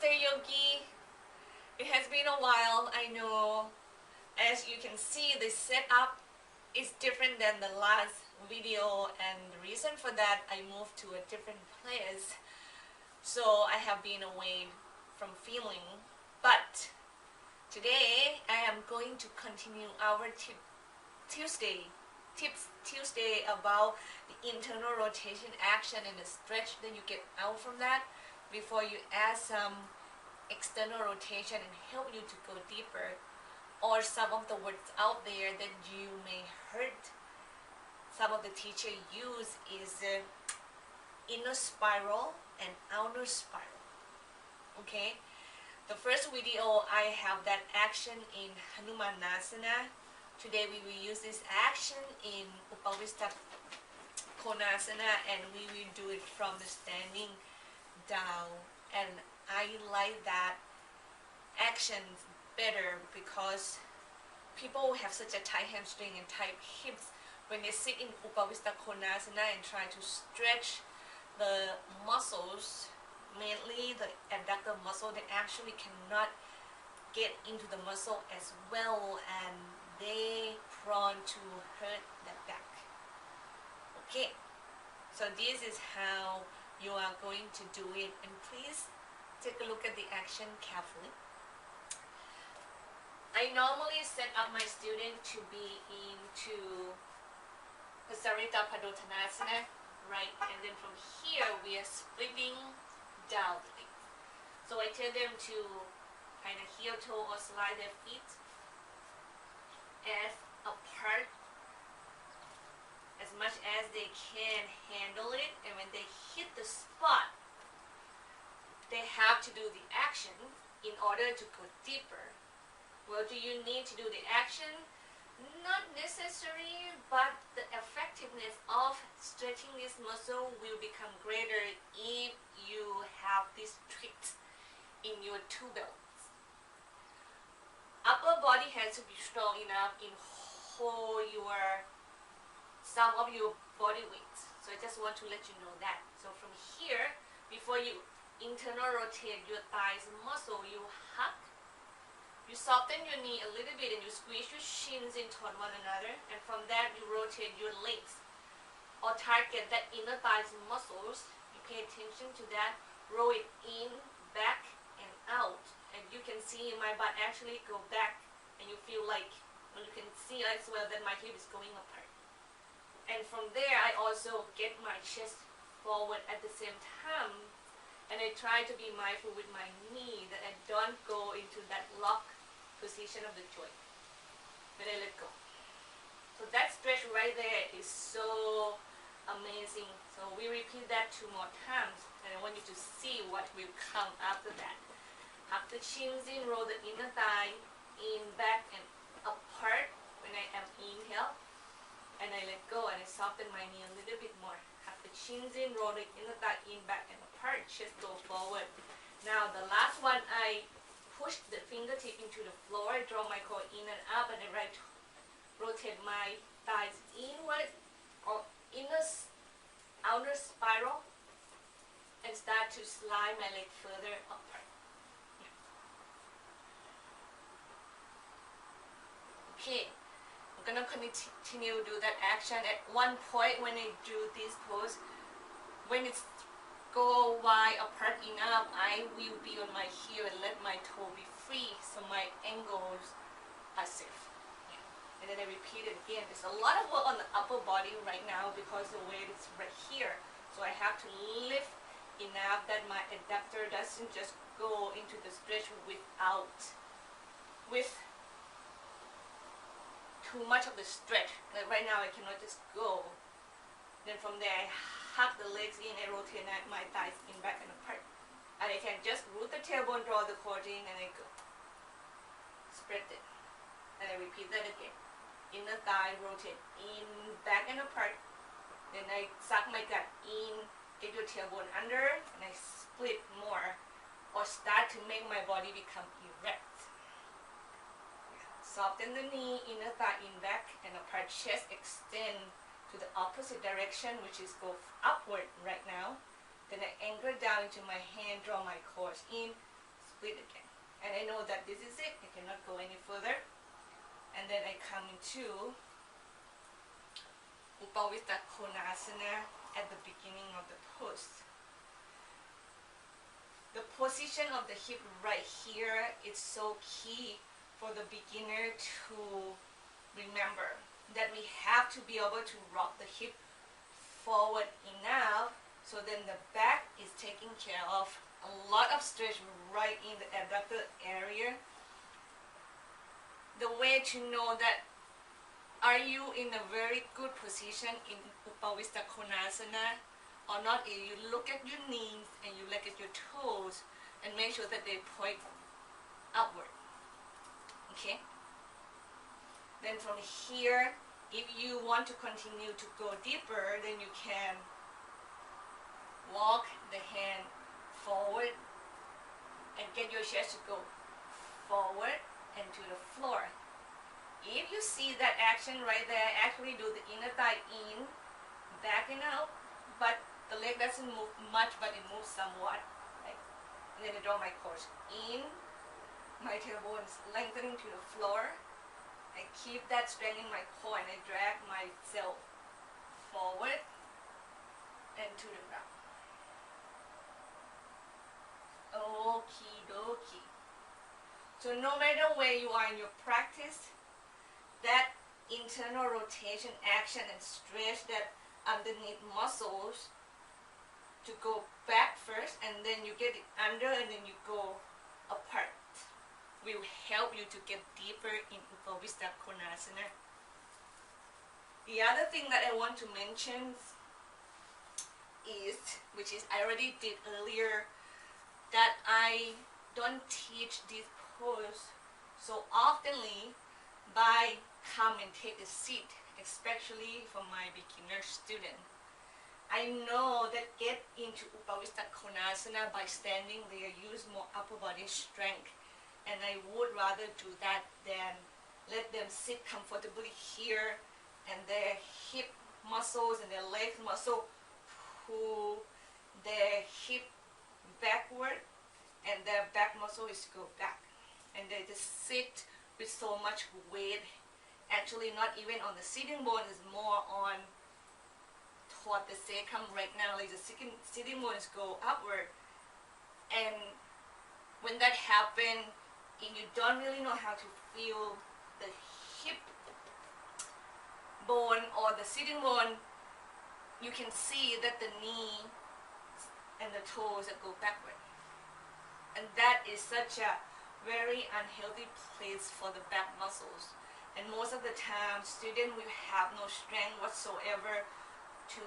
Namaste Yogi. It has been a while, I know. As you can see, the setup is different than the last video, and the reason for that, I moved to a different place. So I have been away from filming. But today, I am going to continue our Tips Tuesday about the internal rotation action and the stretch that you get out from that before you add some external rotation and help you to go deeper, or some of the words out there that you may heard some of the teacher use is inner spiral and outer spiral. Okay, the first video I have that action in Hanumanasana. Today we will use this action in Upavista Konasana, and we will do it from the standing down. And I like that action better because people have such a tight hamstring and tight hips when they sit in Upavista Konasana and try to stretch the muscles, mainly the abductor muscle. They actually cannot get into the muscle as well, and they prone to hurt the back. Okay, so this is how you are going to do it, and please take a look at the action carefully. I normally set up my student to be into Sarita Padottanasana, right? And then from here we are splitting down the leg. So I tell them to kind of heel toe or slide their feet as apart as much as they can handle it, and when they hit the spot, they have to do the action in order to go deeper. Well, do you need to do the action? Not necessary, but the effectiveness of stretching this muscle will become greater if you have these tricks in your two belts. Upper body has to be strong enough in hold some of your body weight. So I just want to let you know that. So from here, before you internal rotate your thighs muscle, you hug, you soften your knee a little bit, and you squeeze your shins in toward one another, and from that you rotate your legs or target that inner thighs muscles. You pay attention to that, roll it in, back, and out, and you can see my butt actually go back, and you feel like, well, you can see as well that my hip is going apart. And from there, I also get my chest forward at the same time, and I try to be mindful with my knee that I don't go into that lock position of the joint, but I let go. So that stretch right there is so amazing. So we repeat that 2 more times, and I want you to see what will come after that. Hug the shins in, roll the inner thigh in, back, and apart when I am inhale. And I let go, and I soften my knee a little bit more. Hug the shins in, roll the inner thigh in, back, and apart. Chest go forward. Now the last one, I push the fingertip into the floor. I draw my core in and up, and I rotate my thighs inward or outer spiral, and start to slide my leg further apart. Okay. I'm going to continue to do that action. At one point when I do this pose, when it's go wide apart enough, I will be on my heel and let my toe be free so my ankles are safe. Yeah. And then I repeat it again. There's a lot of work on the upper body right now because the weight is right here. So I have to lift enough that my adductor doesn't just go into the stretch with too much of the stretch. Like right now I cannot just go. Then from there I hug the legs in and rotate my thighs in, back, and apart. And I can just root the tailbone, draw the core in, and I go. Spread it. And I repeat that again. Inner thigh, rotate in, back, and apart. Then I suck my gut in, get your tailbone under, and I split more, or start to make my body become erect. Soften the knee, inner thigh in, back, and apart. Chest extend to the opposite direction, which is go upward right now. Then I anchor down into my hand, draw my core in, complete again. And I know that this is it, I cannot go any further. And then I come into Upavista Konasana at the beginning of the pose. The position of the hip right here is so key for the beginner to remember that we have to be able to rock the hip forward enough so then the back is taken care of. A lot of stretch right in the abductor area. The way to know that are you in a very good position in Upavista Konasana or not, is you look at your knees and you look at your toes and make sure that they point upward. Okay? Then from here, if you want to continue to go deeper, then you can walk the hand forward and get your chest to go forward and to the floor. If you see that action right there, actually do the inner thigh in, backing out, but the leg doesn't move much, but it moves somewhat. Right? And then I draw my course in, my tailbone is lengthening to the floor. I keep that strength in my core and I drag myself forward and to the ground. Okie dokie. So no matter where you are in your practice, that internal rotation action and stretch that underneath muscles to go back first and then you get it under and then you go apart will help you to get deeper in Upavista Konasana. The other thing that I want to mention is, which is I already did earlier, that I don't teach this pose so oftenly by come and take a seat, especially for my beginner student. I know that get into Upavista Konasana by standing there, use more upper body strength, and I would rather do that than let them sit comfortably here and their hip muscles and their leg muscle pull their hip backward and their back muscle is go back, and they just sit with so much weight. Actually not even on the sitting bone, is more on toward the sacrum right now. Like the sitting bones go upward, and when that happens and you don't really know how to feel the hip bone or the sitting bone, you can see that the knee and the toes that go backward, and that is such a very unhealthy place for the back muscles. And most of the time, students will have no strength whatsoever to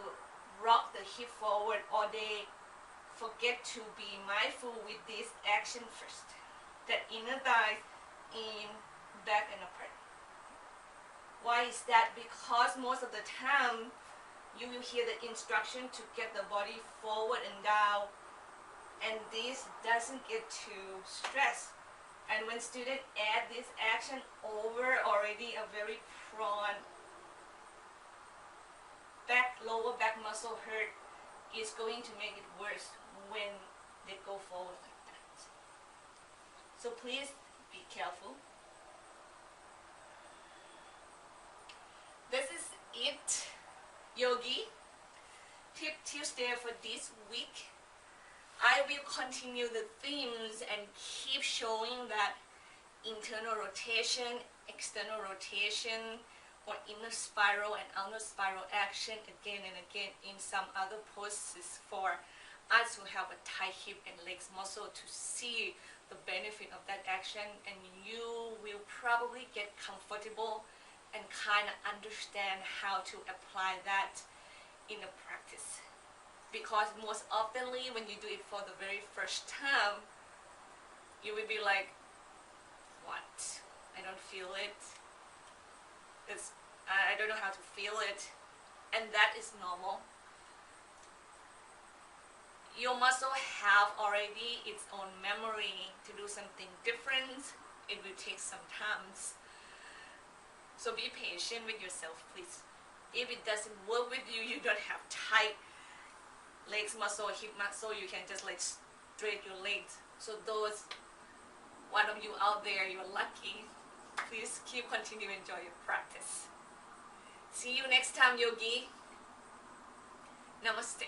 rock the hip forward, or they forget to be mindful with this action first. That inner thigh in, back and apart. Why is that? Because most of the time, you will hear the instruction to get the body forward and down, and this doesn't get too stressed. And when students add this action over already a very prone back, lower back muscle hurt, is going to make it worse when they go forward like that. So please be careful. This is it, Yogi. Tip Tuesday for this week. I will continue the themes and keep showing that internal rotation, external rotation, or inner spiral and outer spiral action again and again in some other poses for us who have a tight hip and legs muscle to see the benefit of that action, and you will probably get comfortable and kind of understand how to apply that in a practice. Because most oftenly when you do it for the very first time, you will be like, what? I don't feel it. I don't know how to feel it. And that is normal. Your muscle have already its own memory to do something different. It will take some time. So be patient with yourself, please. If it doesn't work with you, you don't have tight legs muscle, hip muscle, you can just like straight your legs. So those you out there, you're lucky. Please continue enjoy your practice. See you next time, yogi. Namaste.